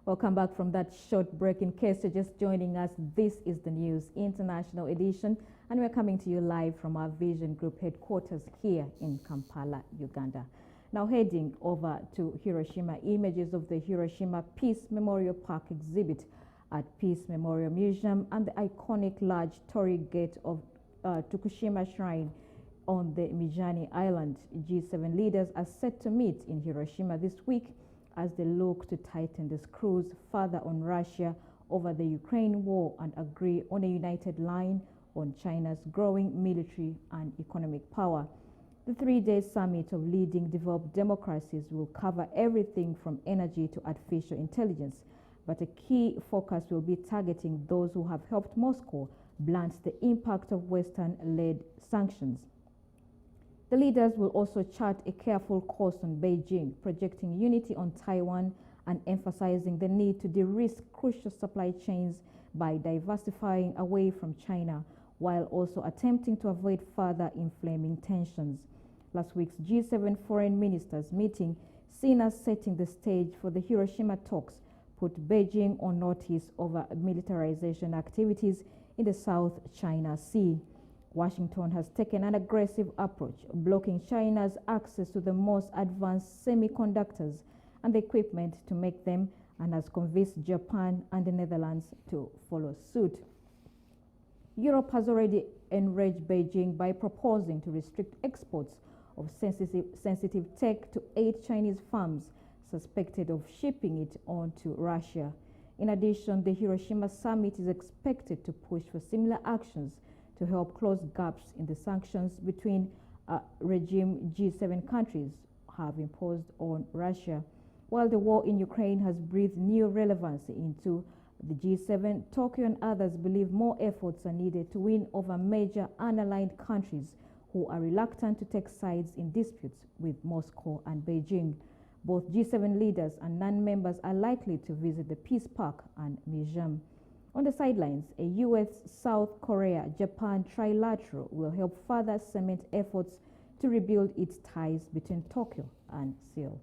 Welcome back from that short break. In case you're just joining us, this is the News International Edition, and we're coming to you live from our Vision Group headquarters here in Kampala, Uganda. Now heading over to Hiroshima, images of the Hiroshima Peace Memorial Park exhibit at Peace Memorial Museum and the iconic large torii gate of Tokushima Shrine on the Mijani Island. G7 leaders are set to meet in Hiroshima this week as they look to tighten the screws further on Russia over the Ukraine war and agree on a united line on China's growing military and economic power. The three-day summit of leading developed democracies will cover everything from energy to artificial intelligence, but a key focus will be targeting those who have helped Moscow blunt the impact of Western-led sanctions. The leaders will also chart a careful course on Beijing, projecting unity on Taiwan and emphasizing the need to de-risk crucial supply chains by diversifying away from China, while also attempting to avoid further inflaming tensions. Last week's G7 foreign ministers meeting, seen as setting the stage for the Hiroshima talks, put Beijing on notice over militarization activities in the South China Sea. Washington has taken an aggressive approach, blocking China's access to the most advanced semiconductors and the equipment to make them, and has convinced Japan and the Netherlands to follow suit. Europe has already enraged Beijing by proposing to restrict exports of sensitive tech to 8 Chinese firms suspected of shipping it on to Russia. In addition, the Hiroshima summit is expected to push for similar actions to help close gaps in the sanctions between regime G7 countries have imposed on Russia. While the war in Ukraine has breathed new relevancy into the G7, Tokyo and others believe more efforts are needed to win over major unaligned countries who are reluctant to take sides in disputes with Moscow and Beijing. Both G7 leaders and non-members are likely to visit the Peace Park and Museum. On the sidelines, a US-South Korea-Japan trilateral will help further cement efforts to rebuild its ties between Tokyo and Seoul.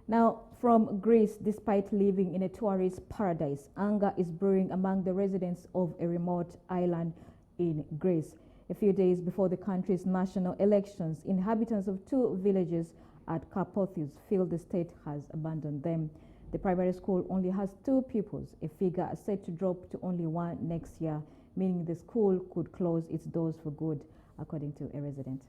Now, from Greece, despite living in a tourist paradise, anger is brewing among the residents of a remote island in Greece. A few days before the country's national elections, inhabitants of 2 villages at Carpathios feel the state has abandoned them. The primary school only has 2 pupils, a figure set to drop to only 1 next year, meaning the school could close its doors for good, according to a resident.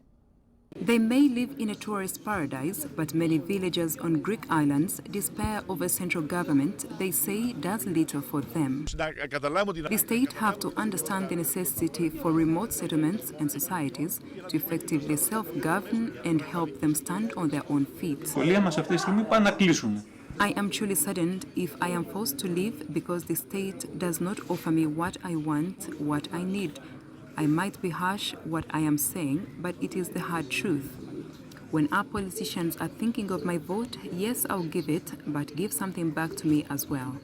They may live in a tourist paradise, but many villagers on Greek islands despair of a central government they say does little for them. The state have to understand the necessity for remote settlements and societies to effectively self-govern and help them stand on their own feet. I am truly saddened if I am forced to leave because the state does not offer me what I want, what I need. I might be harsh what I am saying, but it is the hard truth. When our politicians are thinking of my vote, yes, I'll give it, but give something back to me as well.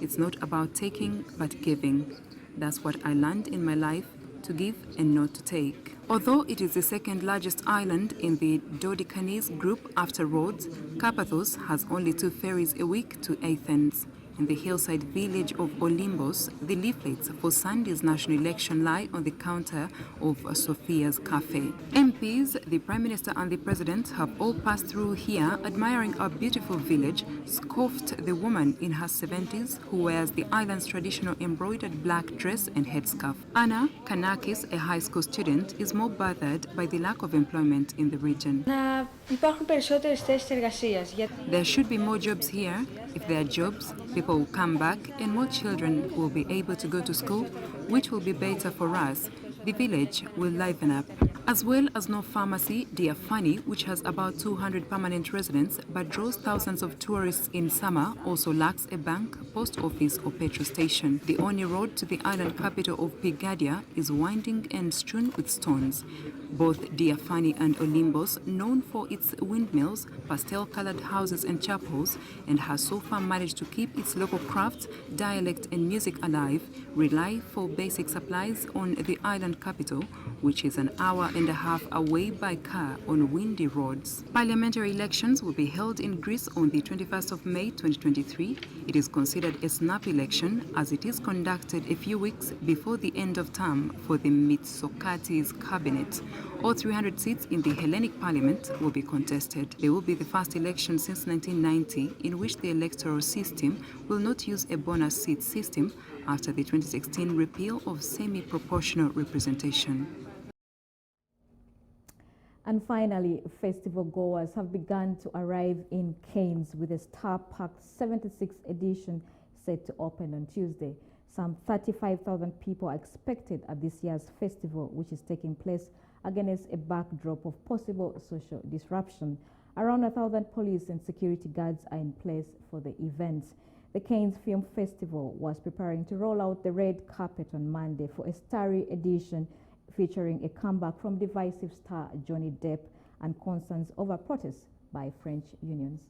It's not about taking, but giving. That's what I learned in my life, to give and not to take. Although it is the second largest island in the Dodecanese group after Rhodes, Carpathios has only 2 ferries a week to Athens. In the hillside village of Olympos, the leaflets for Sunday's national election lie on the counter of Sophia's cafe. MPs, the Prime Minister and the President have all passed through here admiring our beautiful village, scoffed the woman in her 70s who wears the island's traditional embroidered black dress and headscarf. Anna Kanakis, a high school student, is more bothered by the lack of employment in the region. There should be more jobs here. If there are jobs, people will come back and more children will be able to go to school, which will be better for us. the village will liven up. As well as no pharmacy, Diafani, which has about 200 permanent residents but draws thousands of tourists in summer, also lacks a bank, post office or petrol station. The only road to the island capital of Pigadia is winding and strewn with stones. Both Diafani and Olimbos, known for its windmills, pastel-colored houses and chapels, and has so far managed to keep its local crafts, dialect and music alive, rely for basic supplies on the island capital, which is an hour and a half away by car on windy roads. Parliamentary elections will be held in Greece on the 21st of May 2023. It is considered a snap election as it is conducted a few weeks before the end of term for the Mitsotakis cabinet. All 300 seats in the Hellenic Parliament will be contested. They will be the first election since 1990 in which the electoral system will not use a bonus seat system after the 2016 repeal of semi-proportional representation. And finally, festival goers have begun to arrive in Cairns with the star-packed 76th edition set to open on Tuesday. Some 35,000 people are expected at this year's festival, which is taking place against a backdrop of possible social disruption. Around 1,000 police and security guards are in place for the event. The Cairns Film Festival was preparing to roll out the red carpet on Monday for a starry edition featuring a comeback from divisive star Johnny Depp and concerns over protests by French unions.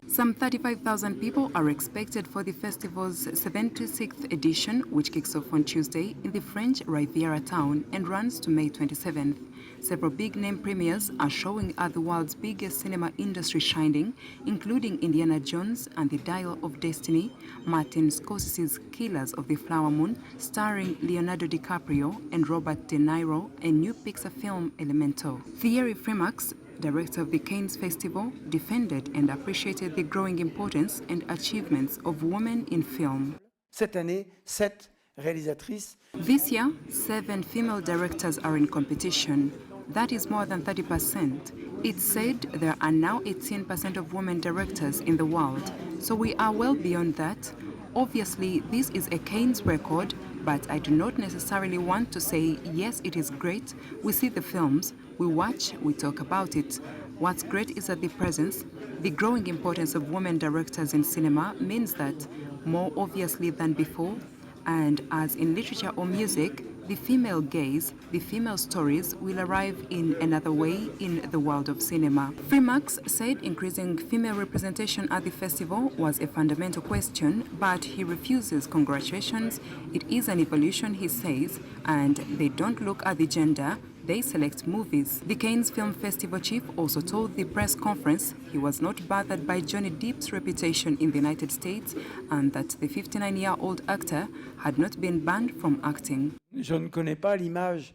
Some 35,000 people are expected for the festival's 76th edition, which kicks off on Tuesday in the French Riviera town and runs to May 27th. Several big-name premieres are showing at the world's biggest cinema industry shining, including Indiana Jones and the Dial of Destiny, Martin Scorsese's Killers of the Flower Moon, starring Leonardo DiCaprio and Robert De Niro, and new Pixar film Elemental. Thierry Fremax, director of the Cairns Festival, defended and appreciated the growing importance and achievements of women in film. Cette année, 7 réalisatrices. This year, 7 female directors are in competition. That is more than 30%. It said there are now 18% of women directors in the world, so we are well beyond that. Obviously, this is a Cairns record, but I do not necessarily want to say, yes, it is great. We see the films, we watch, we talk about it. What's great is that the presence, the growing importance of women directors in cinema means that, more obviously than before, and as in literature or music, the female gaze, the female stories will arrive in another way in the world of cinema. Fremax said increasing female representation at the festival was a fundamental question, but he refuses congratulations. It is an evolution, he says, and they don't look at the gender, they select movies. The Cairns Film Festival chief also told the press conference he was not bothered by Johnny Depp's reputation in the United States and that the 59-year-old actor had not been banned from acting. Je ne connais pas l'image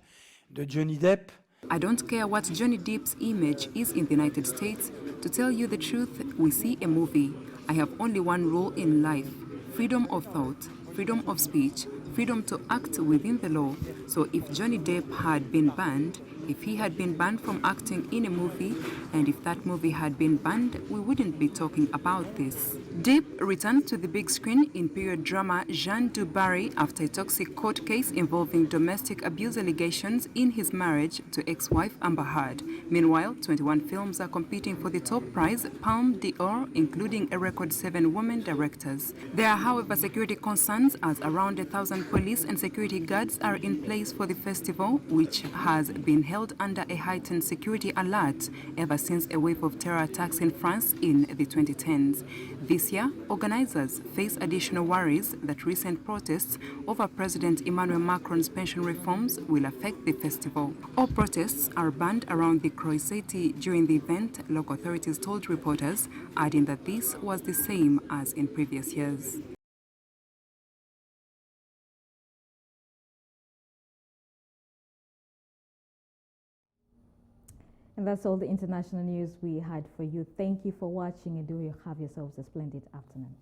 de Johnny Depp. I don't care what Johnny Depp's image is in the United States. To tell you the truth, we see a movie. I have only one rule in life: freedom of thought, freedom of speech, freedom to act within the law. So if Johnny Depp had been banned, if he had been banned from acting in a movie, and if that movie had been banned, we wouldn't be talking about this. Depp returned to the big screen in period drama Jeanne du Barry after a toxic court case involving domestic abuse allegations in his marriage to ex-wife Amber Heard. Meanwhile, 21 films are competing for the top prize, Palme d'Or, including a record 7 women directors. There are, however, security concerns as around 1,000 police and security guards are in place for the festival, which has been held under a heightened security alert ever since a wave of terror attacks in France in the 2010s. This year, organizers face additional worries that recent protests over President Emmanuel Macron's pension reforms will affect the festival. All protests are banned around the Croix-City during the event, local authorities told reporters, adding that this was the same as in previous years. And that's all the international news we had for you. Thank you for watching and do you have yourselves a splendid afternoon.